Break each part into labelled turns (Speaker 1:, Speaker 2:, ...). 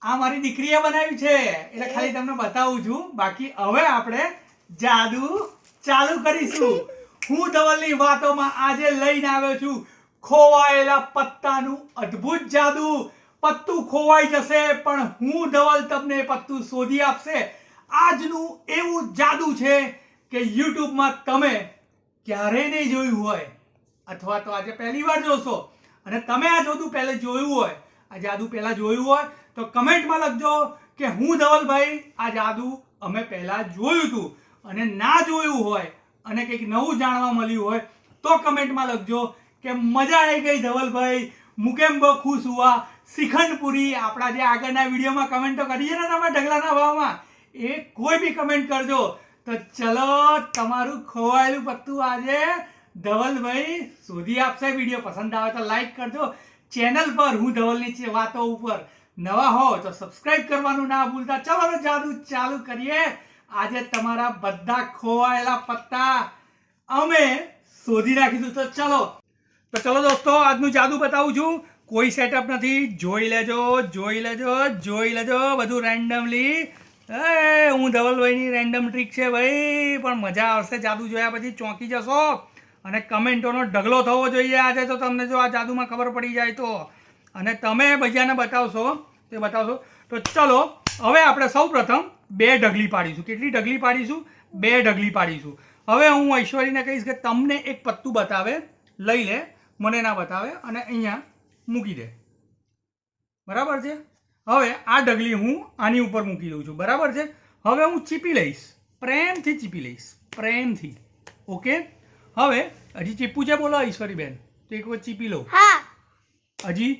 Speaker 1: આ મારી દીકરીએ બનાવ્યું છે એટલે ખાલી તમને બતાવું છું. બાકી હવે આપણે જાદુ ચાલુ કરીશું. હું ધવલની વાતોમાં આજે લઈને આવ્યો છું ખોવાયેલા પત્તાનું અદ્ભુત જાદુ. પત્તું ખોવાઈ જશે પણ હું ધવલ તમને પત્તું શોધી આપશે. આજનું એવું જાદુ છે કે યુટ્યુબમાં તમે ક્યારેય નહીં જોયું હોય અથવા તો આજે પહેલી વાર જોશો. અને તમે આ જાદુ પહેલા જોયું હોય, આ જાદુ પહેલા જોયું હોય તો કમેન્ટમાં લખજો કે હું ધવલભાઈ આ જાદુ અમે પહેલા જોયું હતું. અને ના જોયું હોય અને કંઈક નવું જાણવા મળ્યું હોય તો કમેન્ટમાં લખજો કે મજા આવી ગઈ ધવલભાઈ, મુકેમ બહુ ખુશ હુઆ, શ્રીખંડપુરી. આપણા જે આગળના વિડીયોમાં કમેન્ટો કરી છે ને તમે ઢગલાના ભાવમાં, એ કોઈ બી કમેન્ટ કરજો. તો ચલો તમારું ખોવાયેલું પત્તું આજે ધવલભાઈ શોધી આપશે. વિડીયો પસંદ આવે તો લાઈક કરજો. ચેનલ પર હું ધવલની વાતો ઉપર નવા હો તો સબસ્ક્રાઇબ કરવાનું ના ભૂલતા. ચલો તો જાદુ ચાલુ કરીએ. આજે તમારા બધા ખોવાયેલા પત્તા અમે શોધી નાખીશું. તો ચલો દોસ્તો, આજનું જાદુ બતાવું છું. કોઈ સેટઅપ નથી, જોઈ લેજો. બધું રેન્ડમલી. હું ધવલભાઈની રેન્ડમ ટ્રીક છે ભાઈ, પણ મજા આવશે. જાદુ જોયા પછી ચોંકી જશો અને કમેન્ટોનો ઢગલો થવો જોઈએ આજે. તો તમને જો આ જાદુમાં ખબર પડી જાય તો, અને તમે બીજાને બતાવશો. તો ચલો હવે આપણે સૌ પ્રથમ 2 ઢગલી પાડીશું. કેટલી ઢગલી પાડીશું? 2 ઢગલી પાડીશું. હવે હું ઐશ્વરીને કહીશ કે તમને એક પત્તું બતાવે, લઈ લે, મને ના બતાવે, અને અહીંયા મૂકી દે. બરાબર છે? હવે આ ઢગલી હું આની ઉપર મૂકી દઉં છું. બરાબર છે? હવે હું ચીપી લઈશ, પ્રેમથી ચીપી લઈશ, પ્રેમથી. ઓકે, હવે હજી ચીપવું છે? બોલો ઐશ્વરીબેન, તો એક વખત ચીપી લો. હજી?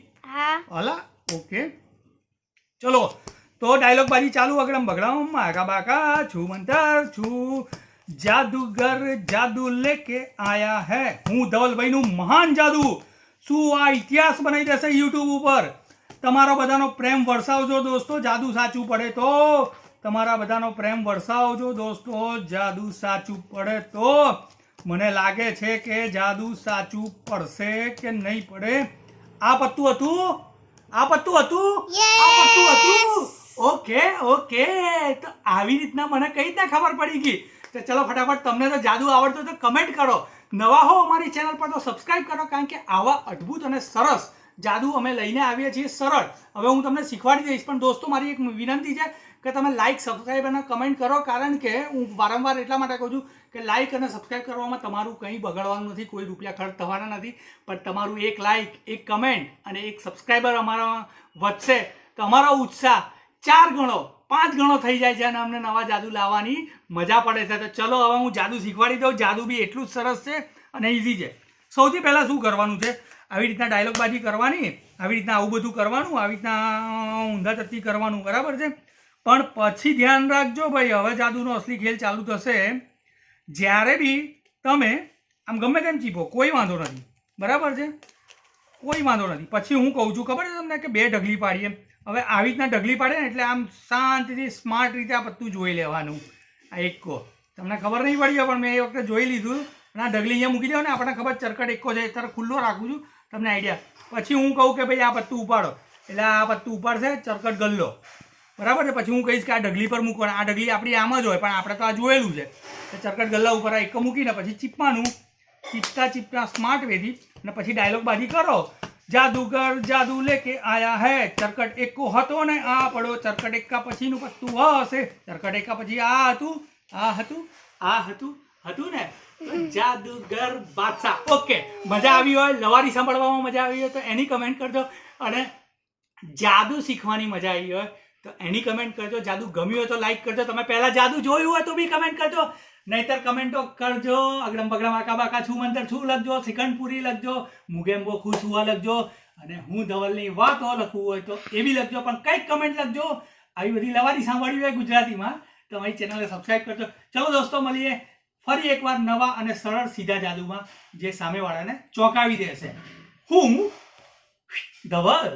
Speaker 1: હલા. ઓકે, ચલો તો ડાયલોગ બાજી ચાલુ. અગડમ બગડમ માગા બાકા છું મંતર છું, જાદુગર જાદુ લેકે આયા હે. હું ધવલભાઈનું મહાન જાદુ. શું આ ઇતિહાસ બનાવી દેશે યુટ્યુબ ઉપર. તમારો બધાનો પ્રેમ વરસાવજો દોસ્તો, જાદુ સાચું પડે તો. તમારા બધાનો પ્રેમ વરસાવજો દોસ્તો, જાદુ સાચું પડે તો. મને લાગે છે કે જાદુ સાચું પડશે કે નહીં પડે. આ પત્તું હતું. ઓકે, તો આવી રીતના મને કઈ રીતના ખબર પડી ગઈ. તો ચલો ફટાફટ, તમને તો જાદુ આવડતું તો કમેન્ટ કરો. નવા હો અમારી ચેનલ પર તો સબસ્ક્રાઇબ કરો, કારણ કે આવા અદ્ભુત અને સરસ જાદુ અમે લઈને આવીએ છીએ. સરળ. હવે હું તમને શીખવાડી દઈશ, પણ દોસ્તો મારી એક વિનંતી છે કે તમે લાઇક, સબસ્ક્રાઇબ અને કમેન્ટ કરો. કારણ કે હું વારંવાર એટલા માટે કહું છું કે લાઇક અને સબસ્ક્રાઇબ કરવામાં તમારું કંઈ બગડવાનું નથી, કોઈ રૂપિયા ખર્ચ થવાના નથી. પણ તમારું એક લાઇક, એક કમેન્ટ અને એક સબસ્ક્રાઈબર અમારા વધશે તો અમારો ઉત્સાહ 4 ગણો 5 ગણો થઈ જાય છે અને અમને નવા જાદુ લાવવાની મજા પડે છે. તો ચલો હવે હું જાદુ શીખવાડી દઉં. જાદુ બી એટલું જ સરસ છે અને ઇઝી છે. સૌથી પહેલાં શું કરવાનું છે, આવી રીતના ડાયલોગબાજી કરવાની, આવી રીતના આવું બધું કરવાનું, આવી રીતના ઊંધા ચત્તી કરવાનું. બરાબર છે? પણ પછી ધ્યાન રાખજો ભાઈ, હવે જાદુનો અસલી ખેલ ચાલુ થશે. જ્યારે બી તમે આમ ગમે તેમ ચીપો, કોઈ વાંધો નથી. બરાબર છે? કોઈ વાંધો નથી. પછી હું કહું છું, ખબર છે તમને, કે 2 ઢગલી પાડીએ. હવે આવી રીતના ઢગલી પાડે ને એટલે આમ શાંતિથી સ્માર્ટ રીતે આ પત્તું જોઈ લેવાનું. આ એકો તમને ખબર નહીં પડી પણ મેં એ વખતે જોઈ લીધું. અને આ ઢગલી અહીંયા મૂકી દેવા ને, આપણને ખબર ચરકટ એકો છે. અત્યારે ખુલ્લો રાખું છું તમને આઈડિયા. પછી હું કહું કે ભાઈ આ પત્તું ઉપાડો, એટલે આ પત્તું ઉપાડશે, ચરકટ ગલ્લો. બરાબર છે? પછી હું કહીશ કે આ ઢગલી પર મૂકવાનું. આ ઢગલી આપણી આમ જ હોય, પણ આપણે તો આ જોયેલું છે. ચરકટ ગલ્લા ઉપર આ એકો મૂકીને પછી ચીપવાનું. ચીપતા સ્માર્ટ વેથી, અને પછી ડાયલોગ બાજી કરો. જાદુગર જાદુ લેકે આયા હે, ચરકટ એકો હતો ને આ પડો, ચરકટ એકા પછીનું પત્તું હશે, ચરકટ એકા પછી આ હતું ને, જાદુગર બાદશાહ. ઓકે, મજા આવી હોય, લવારી સાંભળવામાં મજા આવી હોય તો એની કમેન્ટ કરજો. અને જાદુ શીખવાની મજા આવી હોય તો એની કમેન્ટ કરજો. જાદુ ગમ્યું હોય તો લાઈક કરજો. તમે પહેલા જાદુ જોયું હોય તો બી કમેન્ટ કરજો, નહીતર કમેન્ટો કરજો. અગડમ બગડમ આકા બાકા છું મંતર છું લખજો, શ્રીખંડપુરી લખજો, મુગેમ્બો ખુશ હુઆ લખજો, અને હું ધવલની વાતો લખવું હોય તો એ બી લખજો. પણ કંઈક કમેન્ટ લખજો. આવી બધી લવારી સાંભળવી હોય ગુજરાતીમાં તો અમારી ચેનલને સબસ્ક્રાઈબ કરજો. ચલો દોસ્તો, મળીએ ફરી એકવાર નવા અને સરળ સીધા જાદુમાં, જે સામેવાળાને ચોંકાવી દેશે. હું ધવલ.